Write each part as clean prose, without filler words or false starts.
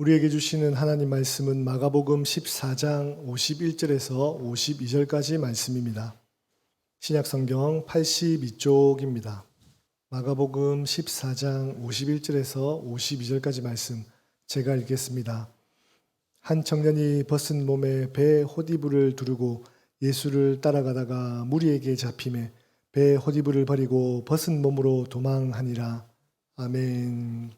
우리에게 주시는 하나님 말씀은 마가복음 14장 51절에서 52절까지 말씀입니다. 신약성경 82쪽입니다. 마가복음 14장 51절에서 52절까지 말씀 제가 읽겠습니다. 한 청년이 벗은 몸에 배 헛이불을 두르고 예수를 따라가다가 무리에게 잡히매 배 헛이불을 버리고 벗은 몸으로 도망하니라. 아멘.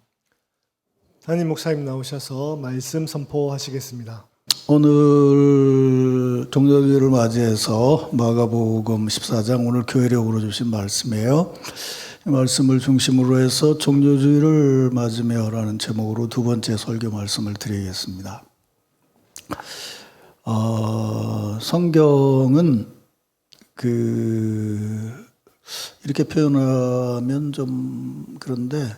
담임 목사님 나오셔서 말씀 선포하시겠습니다. 오늘 종료주일을 맞이해서 마가복음 14장 오늘 교회력으로 주신 말씀이에요. 이 말씀을 중심으로 해서 종료주일을 맞으며라는 제목으로 두 번째 설교 말씀을 드리겠습니다. 성경은 이렇게 표현하면 좀 그런데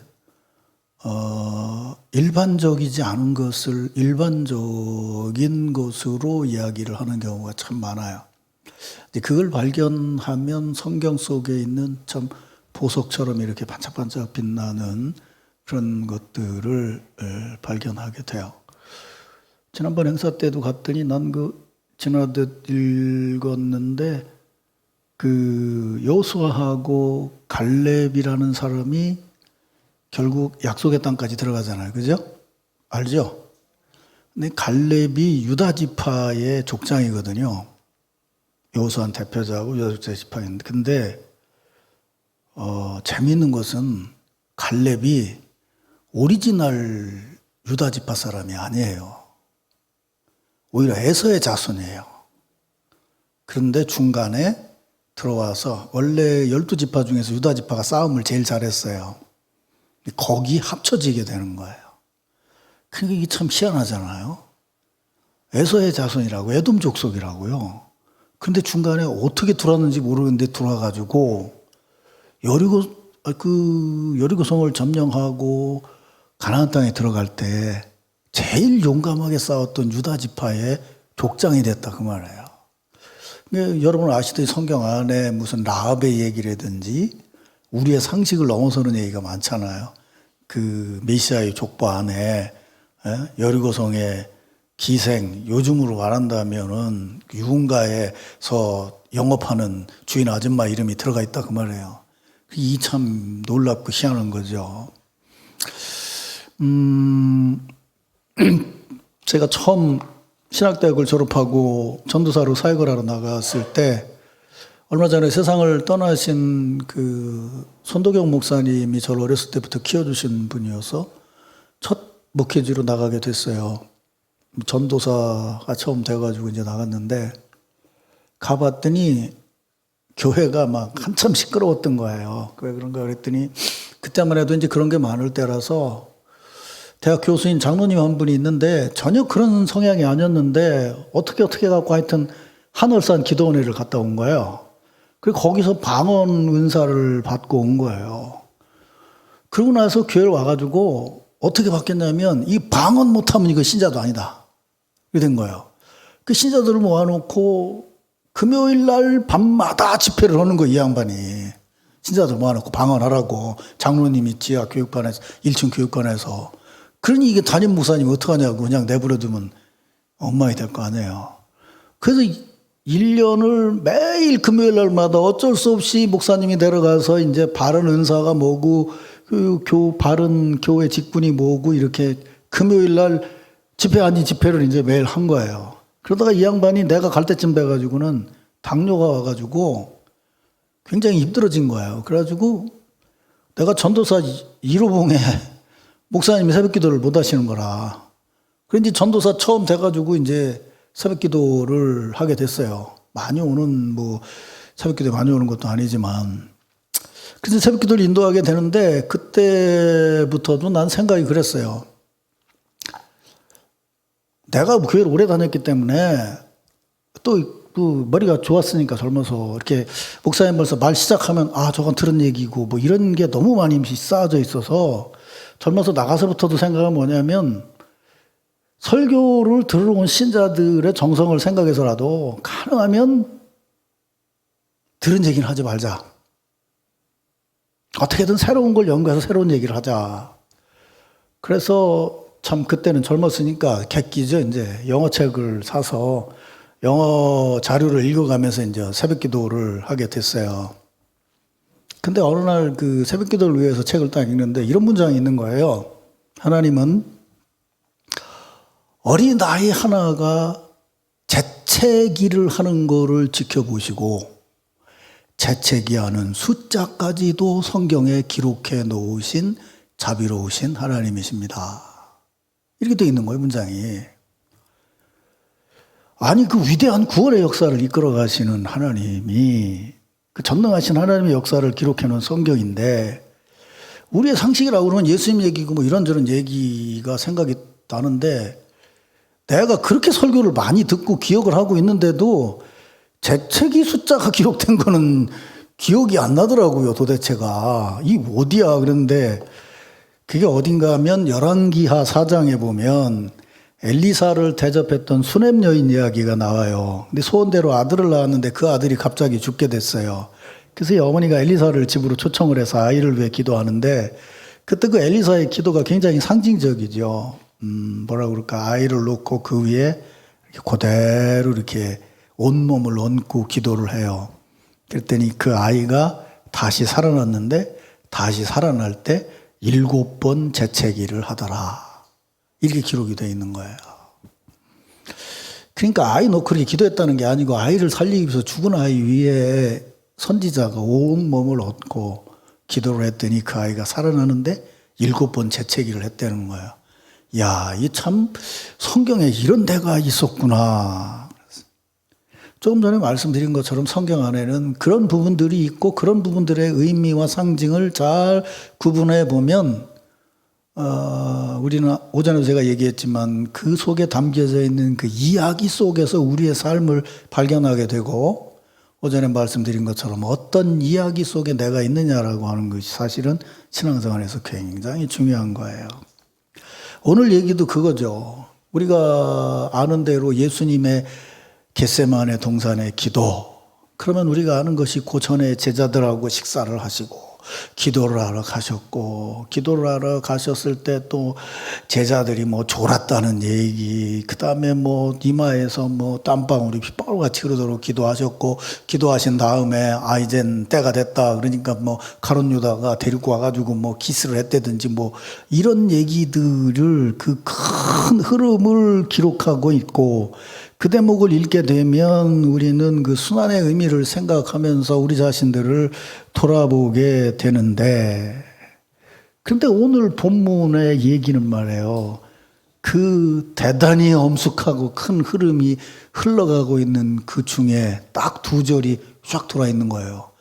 일반적이지 않은 것을 일반적인 것으로 이야기를 하는 경우가 참 많아요. 그걸 발견하면 성경 속에 있는 참 보석처럼 이렇게 반짝반짝 빛나는 그런 것들을 발견하게 돼요. 지난번 행사 때도 갔더니 난 지나듯 읽었는데 여호수아하고 갈렙이라는 사람이 결국 약속의 땅까지 들어가잖아요. 그죠? 알죠? 근데 갈렙이 유다 지파의 족장이거든요. 여호수아는 대표자고 유다 지파인데, 근데 재미있는 것은 갈렙이 오리지널 유다 지파 사람이 아니에요. 오히려 에서의 자손이에요. 그런데 중간에 들어와서 원래 12지파 중에서 유다 지파가 싸움을 제일 잘했어요. 거기 합쳐지게 되는 거예요. 그러니까 이게 참 희한하잖아요. 에서의 자손이라고, 에돔 족속이라고요. 그런데 중간에 어떻게 들어왔는지 모르겠는데 들어와가지고 여리고성을 점령하고 가나안 땅에 들어갈 때 제일 용감하게 싸웠던 유다 지파의 족장이 됐다 그 말이에요. 여러분 아시듯이 성경 안에 무슨 라합의 얘기라든지 우리의 상식을 넘어서는 얘기가 많잖아요. 메시아의 족보 안에 여리고성의 기생, 요즘으로 말한다면은 유흥가에서 영업하는 주인 아줌마 이름이 들어가 있다 그 말이에요. 이 참 놀랍고 희한한 거죠. 제가 처음 신학대학을 졸업하고 전도사로 사역을 하러 나갔을 때 얼마 전에 세상을 떠나신 손도경 목사님이 저를 어렸을 때부터 키워주신 분이어서 첫 목회지로 나가게 됐어요. 전도사가 처음 돼가지고 이제 나갔는데 가봤더니 교회가 막 한참 시끄러웠던 거예요. 왜 그런가 그랬더니 그때만 해도 이제 그런 게 많을 때라서 대학 교수인 장로님 한 분이 있는데 전혀 그런 성향이 아니었는데 어떻게 갖고 하여튼 한월산 기도원회를 갔다 온 거예요. 그리고 거기서 방언 은사를 받고 온 거예요. 그러고 나서 교회를 와가지고 어떻게 바뀌었냐면 이 방언 못하면 이거 신자도 아니다. 이렇게 된 거예요. 그 신자들을 모아놓고 금요일 날 밤마다 집회를 하는 거예요. 이 양반이. 신자들 모아놓고 방언하라고 장로님이 지하 교육반에서 1층 교육관에서. 그러니 이게 담임 목사님 어떡하냐고 그냥 내버려두면 엉망이 될 거 아니에요. 그래서 1년을 매일 금요일 날마다 어쩔 수 없이 목사님이 내려가서 이제 바른 은사가 뭐고 바른 교회 직분이 뭐고 이렇게 금요일 날 집회 아닌 집회를 이제 매일 한 거예요. 그러다가 이 양반이 내가 갈 때쯤 돼가지고는 당뇨가 와가지고 굉장히 힘들어진 거예요. 그래가지고 내가 전도사 1호봉에 목사님이 새벽 기도를 못 하시는 거라. 그런데 전도사 처음 돼가지고 이제 새벽 기도를 하게 됐어요. 새벽 기도에 많이 오는 것도 아니지만. 그래서 새벽 기도를 인도하게 되는데, 그때부터도 난 생각이 그랬어요. 내가 교회를 오래 다녔기 때문에, 또 머리가 좋았으니까 젊어서, 이렇게 목사님 벌써 말 시작하면, 저건 들은 얘기고, 이런 게 너무 많이 쌓여져 있어서, 젊어서 나가서부터도 생각은 뭐냐면, 설교를 들으러 온 신자들의 정성을 생각해서라도 가능하면 들은 얘기를 하지 말자. 어떻게든 새로운 걸 연구해서 새로운 얘기를 하자. 그래서 참 그때는 젊었으니까 객기죠. 이제 영어책을 사서 영어 자료를 읽어가면서 이제 새벽 기도를 하게 됐어요. 근데 어느 날 그 새벽 기도를 위해서 책을 딱 읽는데 이런 문장이 있는 거예요. 하나님은 어린 아이 하나가 재채기를 하는 거를 지켜보시고 재채기하는 숫자까지도 성경에 기록해 놓으신 자비로우신 하나님이십니다. 이렇게 돼 있는 거예요, 문장이. 아니, 그 위대한 구원의 역사를 이끌어 가시는 하나님이, 그 전능하신 하나님의 역사를 기록해 놓은 성경인데, 우리의 상식이라고 그러면 예수님 얘기고 뭐 이런저런 얘기가 생각이 나는데, 내가 그렇게 설교를 많이 듣고 기억을 하고 있는데도 재채기 숫자가 기록된 거는 기억이 안 나더라고요, 도대체가. 이 어디야? 그런데 그게 어딘가 하면 열왕기하 4장에 보면 엘리사를 대접했던 수넴 여인 이야기가 나와요. 근데 소원대로 아들을 낳았는데 그 아들이 갑자기 죽게 됐어요. 그래서 이 어머니가 엘리사를 집으로 초청을 해서 아이를 위해 기도하는데 그때 그 엘리사의 기도가 굉장히 상징적이죠. 뭐라 그럴까, 아이를 놓고 그 위에 이렇게 그대로 이렇게 온몸을 얹고 기도를 해요. 그랬더니 그 아이가 다시 살아났는데 다시 살아날 때 7번 재채기를 하더라. 이렇게 기록이 되어 있는 거예요. 그러니까 아이 놓고 그렇게 기도했다는 게 아니고 아이를 살리기 위해서 죽은 아이 위에 선지자가 온몸을 얹고 기도를 했더니 그 아이가 살아나는데 7번 재채기를 했다는 거예요. 야, 이 참 성경에 이런 데가 있었구나. 조금 전에 말씀드린 것처럼 성경 안에는 그런 부분들이 있고 그런 부분들의 의미와 상징을 잘 구분해 보면 우리는 오전에 제가 얘기했지만 그 속에 담겨져 있는 그 이야기 속에서 우리의 삶을 발견하게 되고 오전에 말씀드린 것처럼 어떤 이야기 속에 내가 있느냐라고 하는 것이 사실은 신앙생활에서 굉장히 중요한 거예요. 오늘 얘기도 그거죠. 우리가 아는 대로 예수님의 겟세마네 동산의 기도. 그러면 우리가 아는 것이 그 전에 제자들하고 식사를 하시고 기도를 하러 가셨고 기도를 하러 가셨을 때 또 제자들이 뭐 졸았다는 얘기, 그 다음에 뭐 이마에서 뭐 땀방울이 빗방울같이 흐르도록 기도하셨고 기도하신 다음에 이젠 때가 됐다 그러니까 뭐 가룟 유다가 데리고 와가지고 뭐 키스를 했다든지 뭐 이런 얘기들을 그 큰 흐름을 기록하고 있고 그 대목을 읽게 되면 우리는 그 순환의 의미를 생각하면서 우리 자신들을 돌아보게 되는데, 그런데 오늘 본문의 얘기는 말이에요. 그 대단히 엄숙하고 큰 흐름이 흘러가고 있는 그 중에 딱 2절이 쫙 돌아 있는 거예요.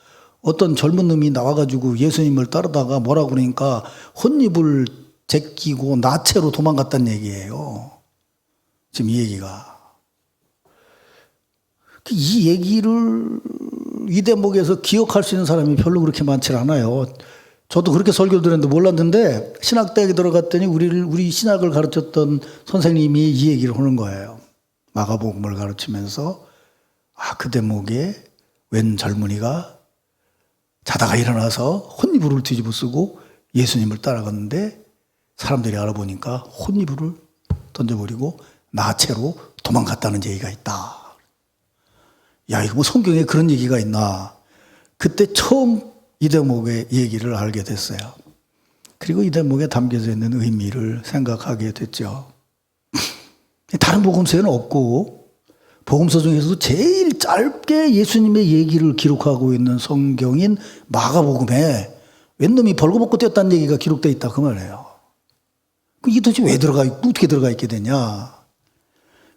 어떤 젊은 놈이 나와가지고 예수님을 따르다가 뭐라고 그러니까 혼입을 제끼고 나체로 도망갔다는 얘기예요. 지금 이 얘기가. 이 얘기를 이 대목에서 기억할 수 있는 사람이 별로 그렇게 많지 않아요. 저도 그렇게 설교를 들었는데 몰랐는데 신학대학에 들어갔더니 우리 신학을 가르쳤던 선생님이 이 얘기를 하는 거예요. 마가복음을 가르치면서 그 대목에 웬 젊은이가 자다가 일어나서 혼이불을 뒤집어 쓰고 예수님을 따라갔는데 사람들이 알아보니까 혼이불을 던져버리고 나체로 도망갔다는 얘기가 있다. 야, 이거 뭐 성경에 그런 얘기가 있나. 그때 처음 이 대목의 얘기를 알게 됐어요. 그리고 이 대목에 담겨져 있는 의미를 생각하게 됐죠. 다른 복음서에는 없고 복음서 중에서도 제일 짧게 예수님의 얘기를 기록하고 있는 성경인 마가복음에 웬 놈이 벌거벗고 뛰었다는 얘기가 기록되어 있다 그 말이에요. 이게 도대체 왜 들어가 있고 어떻게 들어가 있게 되냐.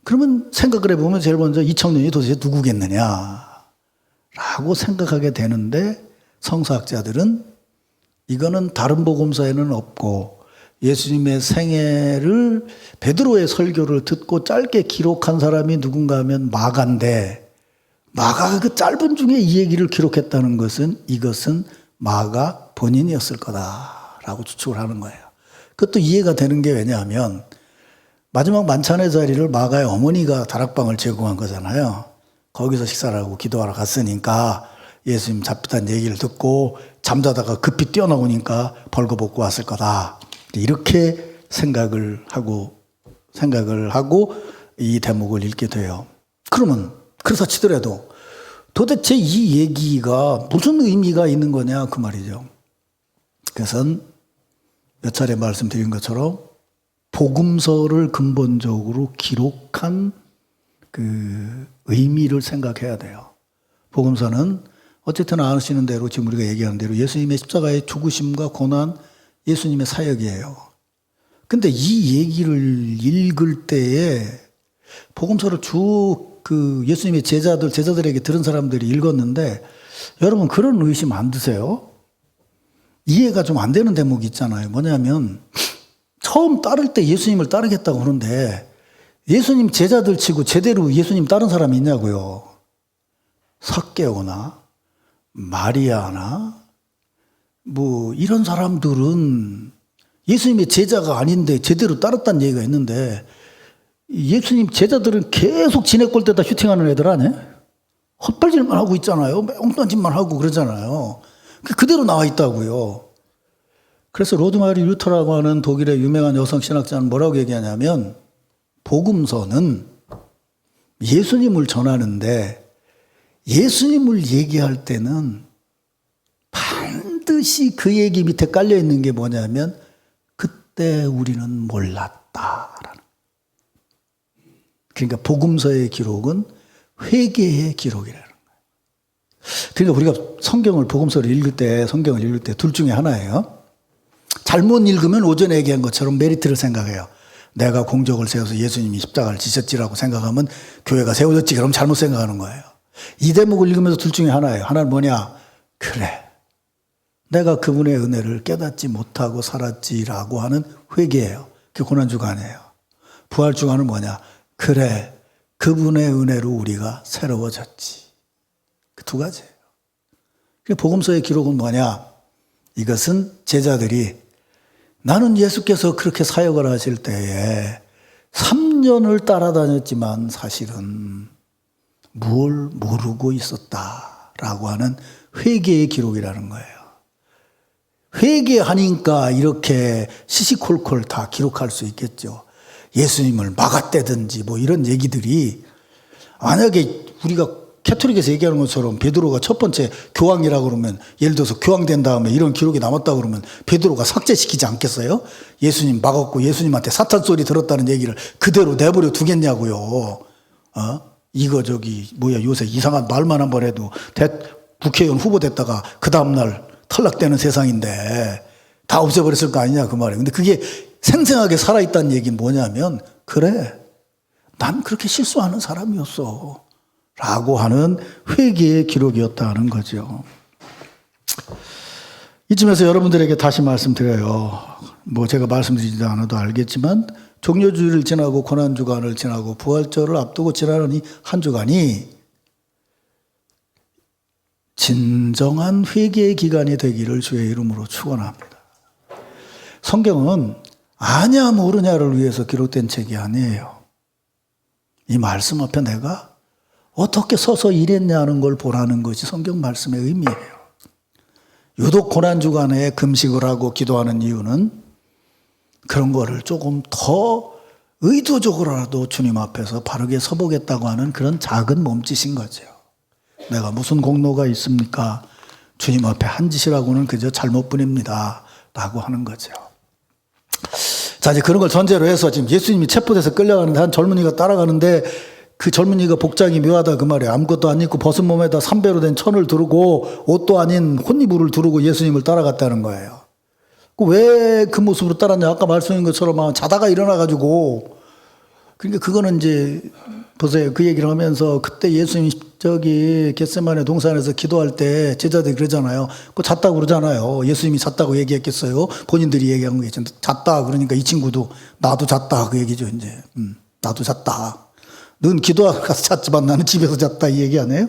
그러면 생각을 해보면 제일 먼저 이 청년이 도대체 누구겠느냐 라고 생각하게 되는데 성서학자들은 이거는 다른 복음서에는 없고 예수님의 생애를 베드로의 설교를 듣고 짧게 기록한 사람이 누군가 하면 마가인데 마가가 그 짧은 중에 이 얘기를 기록했다는 것은 이것은 마가 본인이었을 거다라고 추측을 하는 거예요. 그것도 이해가 되는 게 왜냐하면 마지막 만찬의 자리를 마가의 어머니가 다락방을 제공한 거잖아요. 거기서 식사를 하고 기도하러 갔으니까 예수님 잡혔다는 얘기를 듣고 잠자다가 급히 뛰어나오니까 벌거벗고 왔을 거다. 이렇게 생각을 하고 이 대목을 읽게 돼요. 그러면 그래서 치더라도 도대체 이 얘기가 무슨 의미가 있는 거냐 그 말이죠. 그것은 몇 차례 말씀드린 것처럼 복음서를 근본적으로 기록한 그 의미를 생각해야 돼요. 복음서는 어쨌든 아시는 대로 지금 우리가 얘기하는 대로 예수님의 십자가의 죽으심과 고난, 예수님의 사역이에요. 근데 이 얘기를 읽을 때에 복음서를 쭉 그 예수님의 제자들에게 들은 사람들이 읽었는데 여러분 그런 의심 안 드세요? 이해가 좀 안 되는 대목이 있잖아요. 뭐냐면 처음 따를 때 예수님을 따르겠다고 하는데 예수님 제자들 치고 제대로 예수님 따른 사람이 있냐고요. 삭개오나 마리아나 뭐 이런 사람들은 예수님의 제자가 아닌데 제대로 따랐다는 얘기가 있는데 예수님 제자들은 계속 지네 꼴대다 슈팅하는 애들 아니에요? 헛발질만 하고 있잖아요. 엉뚱한 짓만 하고 그러잖아요. 그대로 나와 있다고요. 그래서 로드마리 루터라고 하는 독일의 유명한 여성 신학자는 뭐라고 얘기하냐면 복음서는 예수님을 전하는데 예수님을 얘기할 때는 반드시 그 얘기 밑에 깔려 있는 게 뭐냐면 그때 우리는 몰랐다라는. 그러니까 복음서의 기록은 회개의 기록이라는 거예요. 그러니까 우리가 복음서를 읽을 때, 성경을 읽을 때 둘 중에 하나예요. 잘못 읽으면 오전에 얘기한 것처럼 메리트를 생각해요. 내가 공적을 세워서 예수님이 십자가를 지셨지라고 생각하면 교회가 세워졌지. 그럼 잘못 생각하는 거예요. 이 대목을 읽으면서 둘 중에 하나예요. 하나는 뭐냐? 그래. 내가 그분의 은혜를 깨닫지 못하고 살았지라고 하는 회개예요. 그게 고난주간이에요. 부활주간은 뭐냐? 그래. 그분의 은혜로 우리가 새로워졌지. 그 두 가지예요. 복음서의 기록은 뭐냐? 이것은 제자들이 나는 예수께서 그렇게 사역을 하실 때에 3년을 따라다녔지만 사실은 뭘 모르고 있었다라고 하는 회개의 기록이라는 거예요. 회개하니까 이렇게 시시콜콜 다 기록할 수 있겠죠. 예수님을 막았다든지 뭐 이런 얘기들이 만약에 우리가 캐토릭에서 얘기하는 것처럼 베드로가 첫 번째 교황이라고 그러면 예를 들어서 교황된 다음에 이런 기록이 남았다고 그러면 베드로가 삭제시키지 않겠어요? 예수님 막았고 예수님한테 사탄 소리 들었다는 얘기를 그대로 내버려 두겠냐고요. 이거 요새 이상한 말만 한 번 해도 국회의원 후보 됐다가 그 다음날 탈락되는 세상인데 다 없애버렸을 거 아니냐 그 말이에요. 근데 그게 생생하게 살아있다는 얘기는 뭐냐면 그래 난 그렇게 실수하는 사람이었어 라고 하는 회개의 기록이었다는 거죠. 이쯤에서 여러분들에게 다시 말씀드려요. 뭐 제가 말씀드리지도 않아도 알겠지만 종료주일을 지나고 고난주간을 지나고 부활절을 앞두고 지나는 이 한 주간이 진정한 회개의 기간이 되기를 주의 이름으로 축원합니다. 성경은 아냐 모르냐를 위해서 기록된 책이 아니에요. 이 말씀 앞에 내가 어떻게 서서 일했냐는 걸 보라는 것이 성경 말씀의 의미예요. 유독 고난주간에 금식을 하고 기도하는 이유는 그런 거를 조금 더 의도적으로라도 주님 앞에서 바르게 서보겠다고 하는 그런 작은 몸짓인 거죠. 내가 무슨 공로가 있습니까? 주님 앞에 한 짓이라고는 그저 잘못뿐입니다. 라고 하는 거죠. 자, 이제 그런 걸 전제로 해서 지금 예수님이 체포돼서 끌려가는데 한 젊은이가 따라가는데 그 젊은이가 복장이 묘하다 그 말이에요. 아무것도 안 입고 벗은 몸에다 3배로 된 천을 두르고 옷도 아닌 혼이불을 두르고 예수님을 따라갔다는 거예요. 왜 그 모습으로 따랐냐? 아까 말씀인 것처럼 자다가 일어나가지고 그러니까 그거는 이제 보세요. 그 얘기를 하면서 그때 예수님 겟세마네 동산에서 기도할 때 제자들이 그러잖아요. 그거 잤다고 그러잖아요. 예수님이 잤다고 얘기했겠어요? 본인들이 얘기한 거겠죠. 잤다 그러니까 이 친구도 나도 잤다 그 얘기죠. 이제 나도 잤다. 넌 기도하러 가서 잤지만 나는 집에서 잤다 이 얘기 아니에요?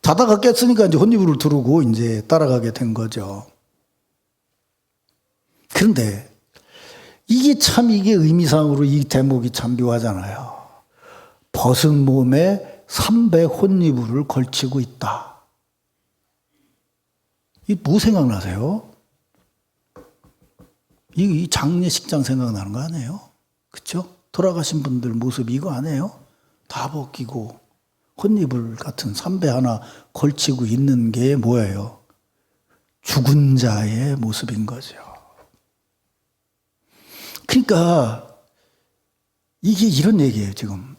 자다가 깼으니까 이제 혼이불을 두르고 이제 따라가게 된 거죠. 그런데 이게 의미상으로 이 대목이 참 묘하잖아요. 벗은 몸에 3배 혼이불을 걸치고 있다. 이 뭐 생각나세요? 이 장례식장 생각나는 거 아니에요? 그쵸? 돌아가신 분들 모습 이거 아니에요? 다 벗기고 혼이불 같은 삼배 하나 걸치고 있는 게 뭐예요? 죽은 자의 모습인 거죠. 그러니까 이게 이런 얘기예요, 지금.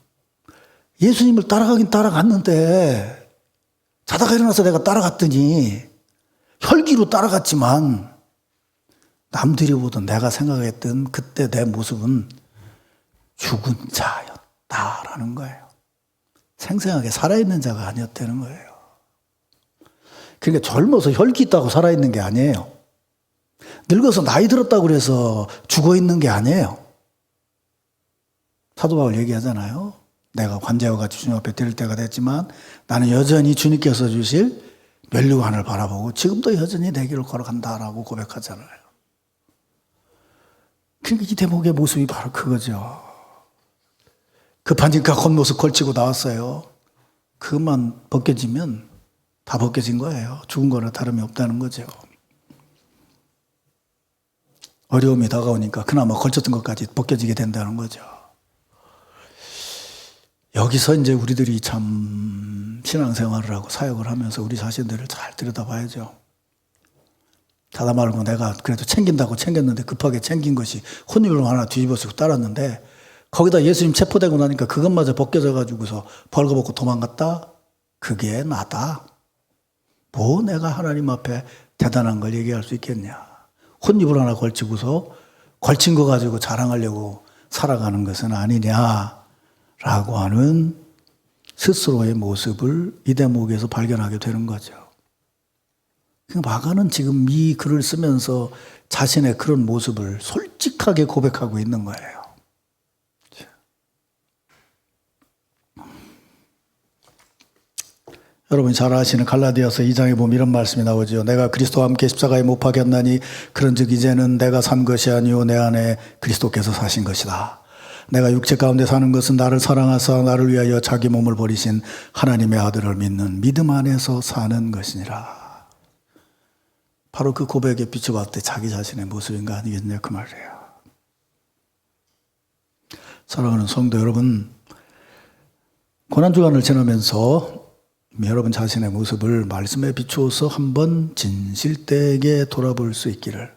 예수님을 따라가긴 따라갔는데 자다가 일어나서 내가 따라갔더니 혈기로 따라갔지만 남들이 보던 내가 생각했던 그때 내 모습은 죽은 자였다라는 거예요. 생생하게 살아있는 자가 아니었다는 거예요. 그러니까 젊어서 혈기 있다고 살아있는 게 아니에요. 늙어서 나이 들었다고 그래서 죽어있는 게 아니에요. 사도 바울 얘기하잖아요. 내가 관제와같이 주님 앞에 드릴 때가 됐지만 나는 여전히 주님께서 주실 면류관을 바라보고 지금도 여전히 내 길을 걸어간다라고 고백하잖아요. 그러니까 이 대목의 모습이 바로 그거죠. 급하니까 겉모습 걸치고 나왔어요. 그것만 벗겨지면 다 벗겨진 거예요. 죽은 거나 다름이 없다는 거죠. 어려움이 다가오니까 그나마 걸쳤던 것까지 벗겨지게 된다는 거죠. 여기서 이제 우리들이 참 신앙생활을 하고 사역을 하면서 우리 자신들을 잘 들여다봐야죠. 자다 말고 내가 그래도 챙긴다고 챙겼는데 급하게 챙긴 것이 혼입을 하나 뒤집어쓰고 따랐는데 거기다 예수님 체포되고 나니까 그것마저 벗겨져 가지고서 벌거벗고 도망갔다? 그게 나다. 뭐 내가 하나님 앞에 대단한 걸 얘기할 수 있겠냐. 혼입을 하나 걸치고서 걸친 거 가지고 자랑하려고 살아가는 것은 아니냐라고 하는 스스로의 모습을 이 대목에서 발견하게 되는 거죠. 마가는 지금 이 글을 쓰면서 자신의 그런 모습을 솔직하게 고백하고 있는 거예요. 여러분이 잘 아시는 갈라디아서 2장에 보면 이런 말씀이 나오죠. 내가 그리스도와 함께 십자가에 못 박였나니 그런즉 이제는 내가 산 것이 아니요 내 안에 그리스도께서 사신 것이다. 내가 육체 가운데 사는 것은 나를 사랑하사 나를 위하여 자기 몸을 버리신 하나님의 아들을 믿는 믿음 안에서 사는 것이니라. 바로 그 고백에 비춰봤을 때 자기 자신의 모습인 거 아니겠냐 그 말이에요. 사랑하는 성도 여러분, 고난주간을 지나면서 여러분 자신의 모습을 말씀에 비추어서 한번 진실되게 돌아볼 수 있기를,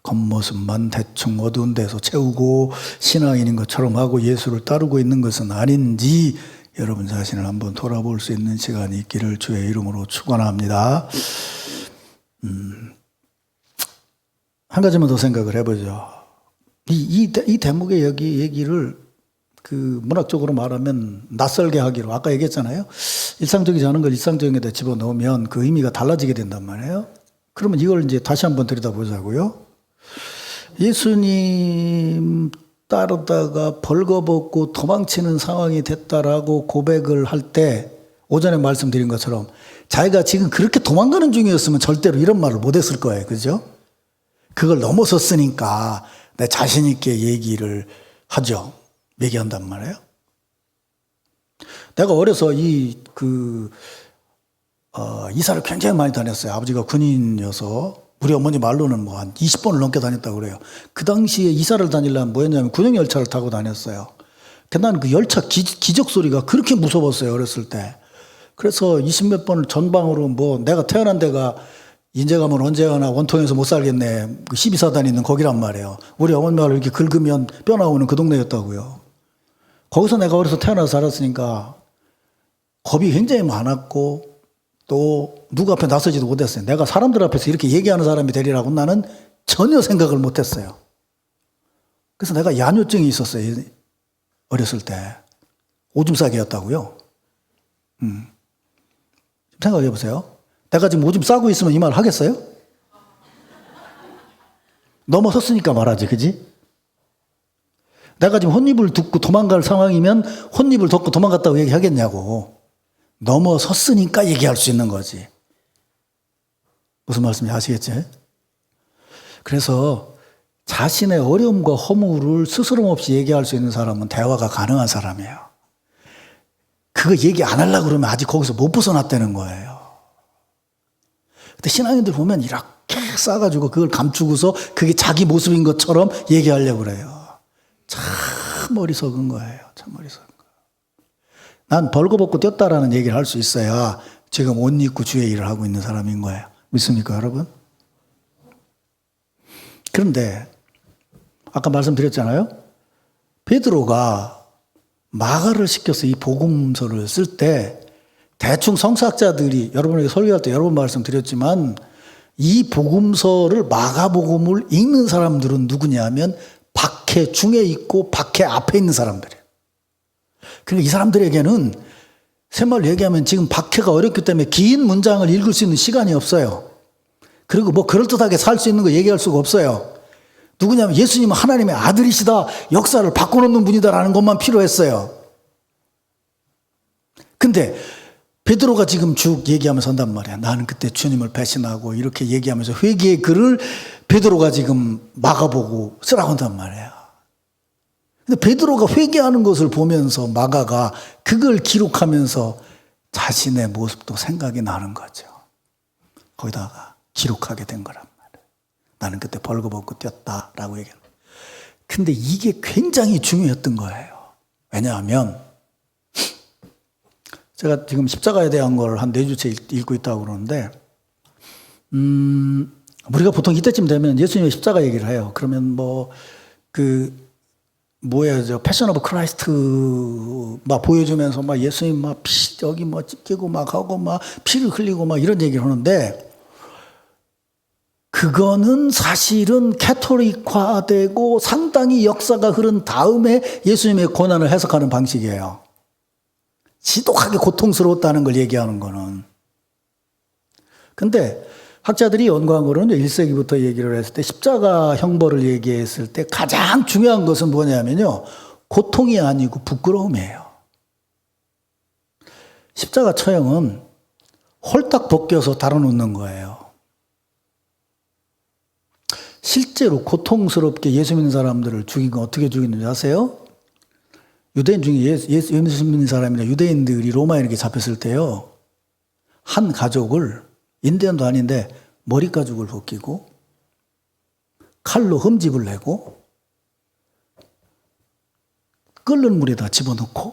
겉모습만 대충 어두운 데서 채우고 신앙인인 것처럼 하고 예수를 따르고 있는 것은 아닌지 여러분 자신을 한번 돌아볼 수 있는 시간이 있기를 주의 이름으로 축원합니다. 한 가지만 더 생각을 해보죠. 이 대목의 여기 얘기를 그 문학적으로 말하면 낯설게 하기로 아까 얘기했잖아요. 일상적이지 않은 걸 일상적인데 집어넣으면 그 의미가 달라지게 된단 말이에요. 그러면 이걸 이제 다시 한번 들여다보자고요. 예수님 따르다가 벌거벗고 도망치는 상황이 됐다라고 고백을 할 때 오전에 말씀드린 것처럼 자기가 지금 그렇게 도망가는 중이었으면 절대로 이런 말을 못했을 거예요. 그죠? 그걸 넘어섰으니까 내 자신 있게 얘기를 하죠. 얘기한단 말이에요. 내가 어려서 이사를 굉장히 많이 다녔어요. 아버지가 군인이어서 우리 어머니 말로는 뭐 한 20번을 넘게 다녔다고 그래요. 그 당시에 이사를 다니려면 뭐였냐면 군용열차를 타고 다녔어요. 나는 그 열차 기적 소리가 그렇게 무서웠어요. 어렸을 때. 그래서 20몇 번을 전방으로 뭐 내가 태어난 데가 인제 가면 언제 가나 원통에서 못 살겠네. 12사단 있는 거기란 말이에요. 우리 어머니 말을 이렇게 긁으면 뼈 나오는 그 동네였다고요. 거기서 내가 어려서 태어나서 살았으니까 겁이 굉장히 많았고 또 누구 앞에 나서지도 못했어요. 내가 사람들 앞에서 이렇게 얘기하는 사람이 되리라고 나는 전혀 생각을 못했어요. 그래서 내가 야뇨증이 있었어요. 어렸을 때. 오줌 싸개였다고요. 생각해 보세요. 내가 지금 오줌 싸고 있으면 이 말 하겠어요? 넘어섰으니까 말하지, 그지? 내가 지금 혼입을 듣고 도망갈 상황이면 혼입을 덮고 도망갔다고 얘기하겠냐고. 넘어섰으니까 얘기할 수 있는 거지. 무슨 말씀인지 아시겠지? 그래서 자신의 어려움과 허물을 스스럼 없이 얘기할 수 있는 사람은 대화가 가능한 사람이에요. 그거 얘기 안 하려고 그러면 아직 거기서 못 벗어났다는 거예요. 근데 신앙인들 보면 이렇게 싸가지고 그걸 감추고서 그게 자기 모습인 것처럼 얘기하려고 그래요. 참 어리석은 거예요. 참 어리석은 거예요. 난 벌거벗고 뛰었다라는 얘기를 할 수 있어야 지금 옷 입고 주의 일을 하고 있는 사람인 거예요. 믿습니까, 여러분? 그런데 아까 말씀드렸잖아요. 베드로가 마가를 시켜서 이 복음서를 쓸 때 대충 성사학자들이 여러분에게 설교할 때 여러 번 말씀드렸지만 이 복음서를 마가복음을 읽는 사람들은 누구냐면 박해 중에 있고 박해 앞에 있는 사람들이에요. 그러니까 이 사람들에게는 새말로 얘기하면 지금 박해가 어렵기 때문에 긴 문장을 읽을 수 있는 시간이 없어요. 그리고 뭐 그럴듯하게 살 수 있는 거 얘기할 수가 없어요. 누구냐면 예수님은 하나님의 아들이시다, 역사를 바꿔놓는 분이다라는 것만 필요했어요. 근데 베드로가 지금 쭉 얘기하면서 한단 말이야. 나는 그때 주님을 배신하고 이렇게 얘기하면서 회개의 글을 베드로가 지금 마가보고 쓰라고 한단 말이야. 근데 베드로가 회개하는 것을 보면서 마가가 그걸 기록하면서 자신의 모습도 생각이 나는 거죠. 거기다가 기록하게 된 거란 말이에요. 나는 그때 벌거벗고 뛰었다라고 얘기해요. 근데 이게 굉장히 중요했던 거예요. 왜냐하면 제가 지금 십자가에 대한 걸 한 4주째 읽고 있다고 그러는데 우리가 보통 이때쯤 되면 예수님의 십자가 얘기를 해요. 그러면 저 패션 오브 크라이스트 막 보여주면서 막 예수님 막 피 여기 뭐 찢기고 막 하고 막 피를 흘리고 막 이런 얘기를 하는데 그거는 사실은 캐토릭화되고 상당히 역사가 흐른 다음에 예수님의 고난을 해석하는 방식이에요. 지독하게 고통스러웠다는 걸 얘기하는 거는. 근데 학자들이 연구한 거는 1세기부터 얘기를 했을 때 십자가 형벌을 얘기했을 때 가장 중요한 것은 뭐냐면요. 고통이 아니고 부끄러움이에요. 십자가 처형은 홀딱 벗겨서 달아놓는 거예요. 실제로 고통스럽게 예수 믿는 사람들을 죽인 건 어떻게 죽이는지 아세요? 유대인 중에 예수 믿는 사람이나 유대인들이 로마인에게 잡혔을 때요. 한 가족을 인디언도 아닌데 머리 가죽을 벗기고 칼로 흠집을 내고 끓는 물에다 집어넣고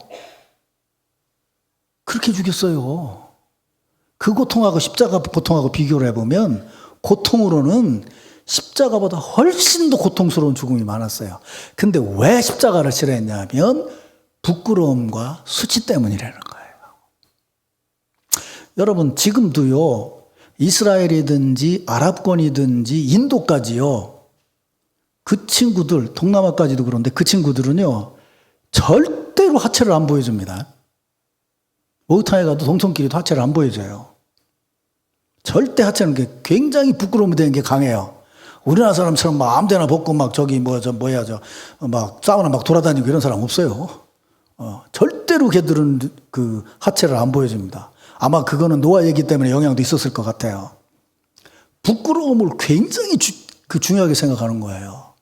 그렇게 죽였어요. 그 고통하고 십자가 고통하고 비교를 해보면 고통으로는 십자가보다 훨씬 더 고통스러운 죽음이 많았어요. 근데 왜 십자가를 싫어했냐면 부끄러움과 수치 때문이라는 거예요. 여러분 지금도요. 이스라엘이든지 아랍권이든지 인도까지요. 그 친구들 동남아까지도 그런데 그 친구들은요. 절대로 하체를 안 보여줍니다. 목욕탕에 가도 동성끼리도 하체를 안 보여줘요. 절대 하체는 굉장히 부끄러움이 되는 게 강해요. 우리나라 사람처럼 막 아무데나 벗고 막 저기 막 사우나 막 돌아다니고 이런 사람 없어요. 절대로 걔들은 그 하체를 안 보여줍니다. 아마 그거는 노아 얘기 때문에 영향도 있었을 것 같아요. 부끄러움을 굉장히 중요하게 생각하는 거예요.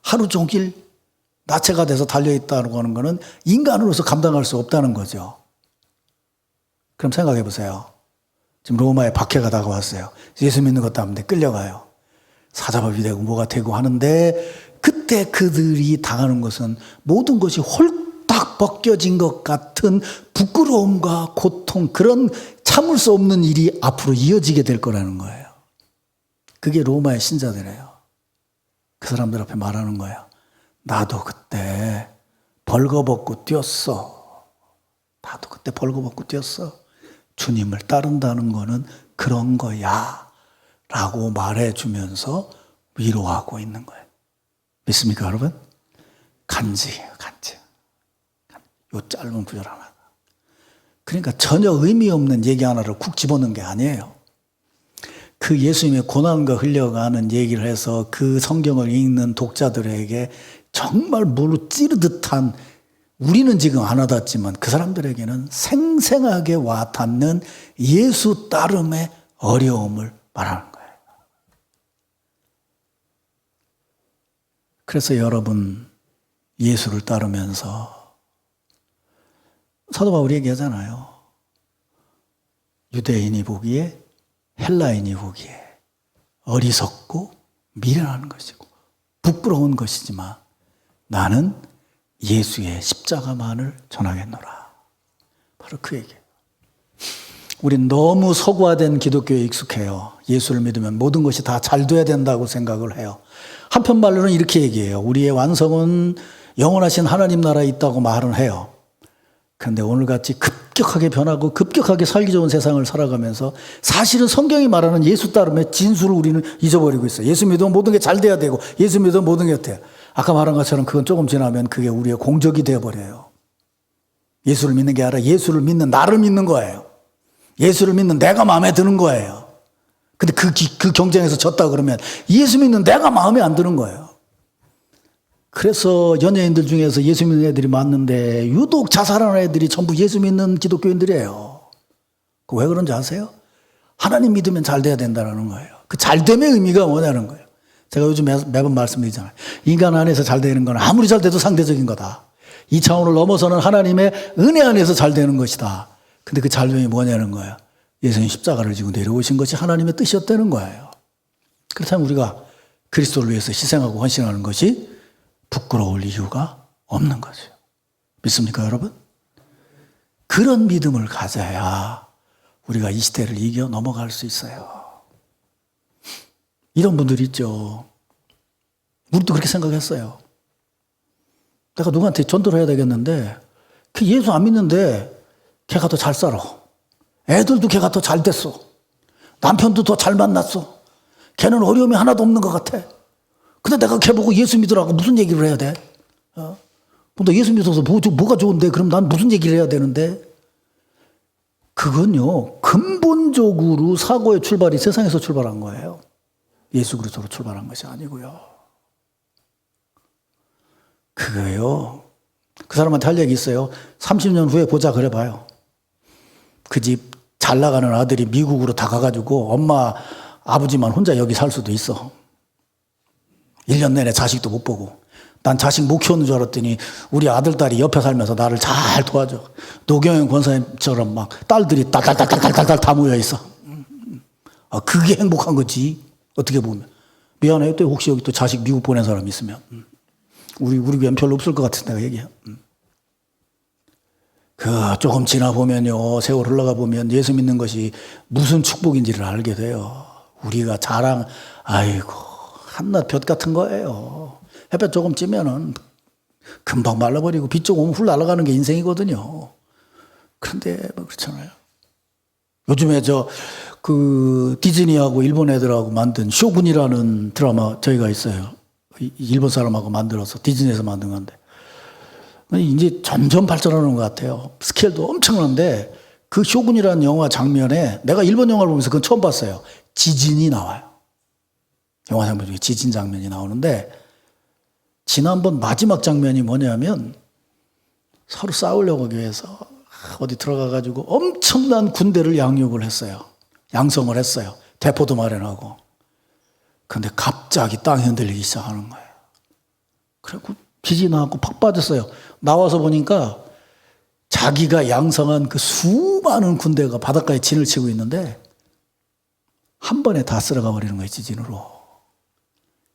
하루 종일 나체가 돼서 달려있다고 하는 거는 인간으로서 감당할 수 없다는 거죠. 그럼 생각해 보세요. 지금 로마에 박해가 다가왔어요. 예수 믿는 것도 아닌데 끌려가요. 사자밥이 되고 뭐가 되고 하는데 그때 그들이 당하는 것은 모든 것이 홀딱 벗겨진 것 같은 부끄러움과 고통, 그런 참을 수 없는 일이 앞으로 이어지게 될 거라는 거예요. 그게 로마의 신자들이에요. 그 사람들 앞에 말하는 거예요. 나도 그때 벌거벗고 뛰었어. 나도 그때 벌거벗고 뛰었어. 주님을 따른다는 거는 그런 거야 라고 말해주면서 위로하고 있는 거예요. 믿습니까 여러분? 간지예요. 간지. 요 짧은 구절 하나가. 그러니까 전혀 의미 없는 얘기 하나를 쿡 집어넣은 게 아니에요. 그 예수님의 고난과 흘려가는 얘기를 해서 그 성경을 읽는 독자들에게 정말 물로 찌르듯한, 우리는 지금 안 와닿지만 그 사람들에게는 생생하게 와닿는 예수 따름의 어려움을 말하는 거예요. 그래서 여러분 예수를 따르면서 사도 바울이 얘기하잖아요. 유대인이 보기에 헬라인이 보기에 어리석고 미련한 것이고 부끄러운 것이지만 나는 예수의 십자가만을 전하겠노라. 바로 그 얘기예요. 우린 너무 서구화된 기독교에 익숙해요. 예수를 믿으면 모든 것이 다 잘 돼야 된다고 생각을 해요. 한편 말로는 이렇게 얘기해요. 우리의 완성은 영원하신 하나님 나라에 있다고 말은 해요. 그런데 오늘같이 급격하게 변하고 급격하게 살기 좋은 세상을 살아가면서 사실은 성경이 말하는 예수 따름의 진수를 우리는 잊어버리고 있어요. 예수 믿으면 모든 게 잘 돼야 되고 예수 믿으면 모든 게 어때요? 아까 말한 것처럼 그건 조금 지나면 그게 우리의 공적이 되어버려요. 예수를 믿는 게 아니라 예수를 믿는 나를 믿는 거예요. 예수를 믿는 내가 마음에 드는 거예요. 근데 그 경쟁에서 졌다 그러면 예수 믿는 내가 마음에 안 드는 거예요. 그래서 연예인들 중에서 예수 믿는 애들이 많은데 유독 자살하는 애들이 전부 예수 믿는 기독교인들이에요. 왜 그런지 아세요? 하나님 믿으면 잘 돼야 된다는 거예요. 그 잘됨의 의미가 뭐냐는 거예요. 제가 요즘 매번 말씀드리잖아요. 인간 안에서 잘 되는 건 아무리 잘 돼도 상대적인 거다. 이 차원을 넘어서는 하나님의 은혜 안에서 잘 되는 것이다. 근데 그 잘됨이 뭐냐는 거예요. 예수님 십자가를 지고 내려오신 것이 하나님의 뜻이었다는 거예요. 그렇다면 우리가 그리스도를 위해서 희생하고 헌신하는 것이 부끄러울 이유가 없는 거죠. 믿습니까, 여러분? 그런 믿음을 가져야 우리가 이 시대를 이겨 넘어갈 수 있어요. 이런 분들이 있죠. 우리도 그렇게 생각했어요. 내가 누구한테 전도를 해야 되겠는데 그 예수 안 믿는데 걔가 더 잘 살아. 애들도 걔가 더 잘 됐어. 남편도 더 잘 만났어. 걔는 어려움이 하나도 없는 것 같아. 근데 내가 걔 보고 예수 믿으라고 무슨 얘기를 해야 돼? 너 예수 믿어서 뭐가 좋은데? 그럼 난 무슨 얘기를 해야 되는데? 그건요, 근본적으로 사고의 출발이 세상에서 출발한 거예요. 예수 그리스도로 출발한 것이 아니고요. 그거요, 그 사람한테 할 얘기 있어요. 30년 후에 보자 그래봐요. 그 집 잘 나가는 아들이 미국으로 다 가가지고 엄마, 아버지만 혼자 여기 살 수도 있어. 1년 내내 자식도 못 보고. 난 자식 못 키우는 줄 알았더니 우리 아들, 딸이 옆에 살면서 나를 잘 도와줘. 노경현 권사님처럼 막 딸들이 딸딸딸딸딸 다 모여 있어. 그게 행복한 거지. 어떻게 보면. 미안해요. 또 혹시 여기 또 자식 미국 보낸 사람 있으면. 우리 교회는 별로 없을 것 같은 내가 얘기해. 조금 지나 보면요, 세월 흘러가 보면 예수 믿는 것이 무슨 축복인지를 알게 돼요. 우리가 아이고, 한낱 볕 같은 거예요. 햇볕 조금 찌면은 금방 말라버리고 빛 조금 오면 훌 날아가는 게 인생이거든요. 그런데 뭐 그렇잖아요. 요즘에 디즈니하고 일본 애들하고 만든 쇼군이라는 드라마 저희가 있어요. 일본 사람하고 만들어서 디즈니에서 만든 건데. 이제 점점 발전하는 것 같아요. 스케일도 엄청난데 그 쇼군이라는 영화 장면에 내가 일본 영화를 보면서 그건 처음 봤어요. 지진이 나와요. 영화 장면 중에 지진 장면이 나오는데 지난번 마지막 장면이 뭐냐면 서로 싸우려고 하기 위해서 어디 들어가가지고 엄청난 군대를 양육을 했어요. 양성을 했어요. 대포도 마련하고. 그런데 갑자기 땅이 흔들리기 시작하는 거예요. 그래갖고 기지 나왔고 팍 빠졌어요. 나와서 보니까 자기가 양성한 그 수많은 군대가 바닷가에 진을 치고 있는데 한 번에 다 쓸어가 버리는 거예요, 지진으로.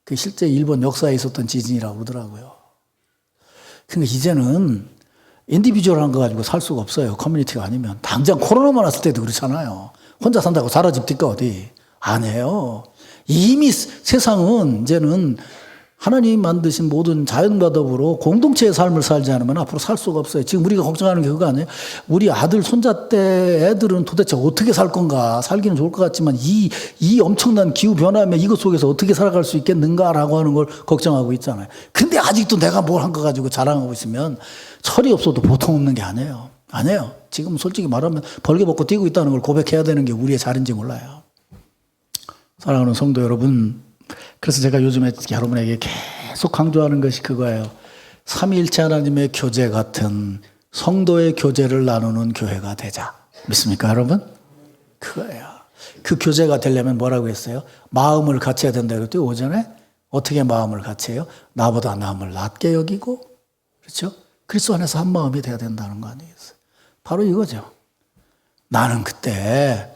그 실제 일본 역사에 있었던 지진이라고 그러더라고요. 그러니까 이제는 인디비주얼한 거 가지고 살 수가 없어요. 커뮤니티가 아니면. 당장 코로나만 왔을 때도 그렇잖아요. 혼자 산다고 사라집니까 어디? 아니에요. 이미 세상은 이제는 하나님이 만드신 모든 자연과 더불어 공동체의 삶을 살지 않으면 앞으로 살 수가 없어요. 지금 우리가 걱정하는 게 그거 아니에요? 우리 아들, 손자 때 애들은 도대체 어떻게 살 건가? 살기는 좋을 것 같지만 이 엄청난 기후 변화면 이것 속에서 어떻게 살아갈 수 있겠는가라고 하는 걸 걱정하고 있잖아요. 근데 아직도 내가 뭘 한 거 가지고 자랑하고 있으면 철이 없어도 보통 없는 게 아니에요. 아니에요. 지금 솔직히 말하면 벌게 벗고 뛰고 있다는 걸 고백해야 되는 게 우리의 자리인지 몰라요. 사랑하는 성도 여러분, 그래서 제가 요즘에 여러분에게 계속 강조하는 것이 그거예요. 삼위일체 하나님의 교제 같은 성도의 교제를 나누는 교회가 되자. 믿습니까, 여러분? 그거예요. 그 교제가 되려면 뭐라고 했어요? 마음을 같이 해야 된다 그랬더니 오전에 어떻게 마음을 같이 해요? 나보다 남을 낮게 여기고, 그렇죠? 그리스도 안에서 한 마음이 돼야 된다는 거 아니겠어요? 바로 이거죠. 나는 그때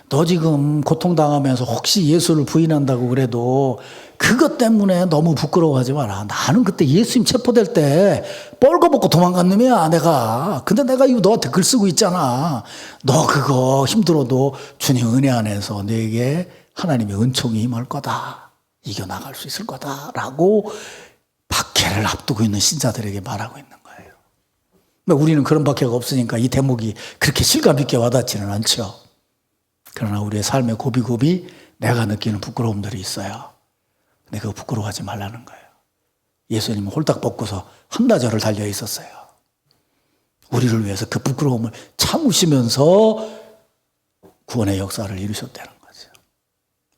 너 지금 고통당하면서 혹시 예수를 부인한다고 그래도 그것 때문에 너무 부끄러워하지 마라. 나는 그때 예수님 체포될 때 뻘거벗고 도망간 놈이야, 내가. 근데 내가 이거 너한테 글 쓰고 있잖아. 너 그거 힘들어도 주님 은혜 안에서 너에게 하나님의 은총이 임할 거다. 이겨나갈 수 있을 거다. 라고 박해를 앞두고 있는 신자들에게 말하고 있는 거예요. 근데 우리는 그런 박해가 없으니까 이 대목이 그렇게 실감 있게 와닿지는 않죠. 그러나 우리의 삶의 고비고비 내가 느끼는 부끄러움들이 있어요. 근데 그거 부끄러워하지 말라는 거예요. 예수님은 홀딱 벗고서 한나절을 달려 있었어요. 우리를 위해서 그 부끄러움을 참으시면서 구원의 역사를 이루셨다는 거죠.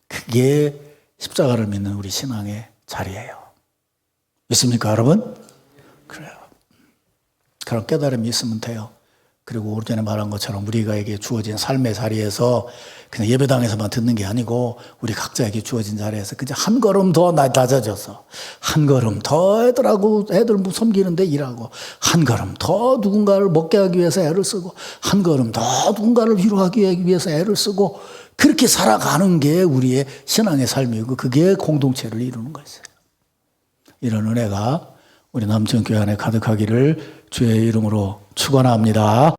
그게 십자가를 믿는 우리 신앙의 자리예요. 믿습니까, 여러분? 그래요. 그런 깨달음이 있으면 돼요. 그리고 오전에 말한 것처럼 우리가에게 주어진 삶의 자리에서 그냥 예배당에서만 듣는 게 아니고 우리 각자에게 주어진 자리에서 그냥 한 걸음 더 낮아져서 한 걸음 더 애들 섬기는데 일하고 한 걸음 더 누군가를 먹게 하기 위해서 애를 쓰고 한 걸음 더 누군가를 위로하기 위해서 애를 쓰고 그렇게 살아가는 게 우리의 신앙의 삶이고 그게 공동체를 이루는 것이에요. 이런 은혜가 우리 남천교회 안에 가득하기를 주의 이름으로 축원합니다.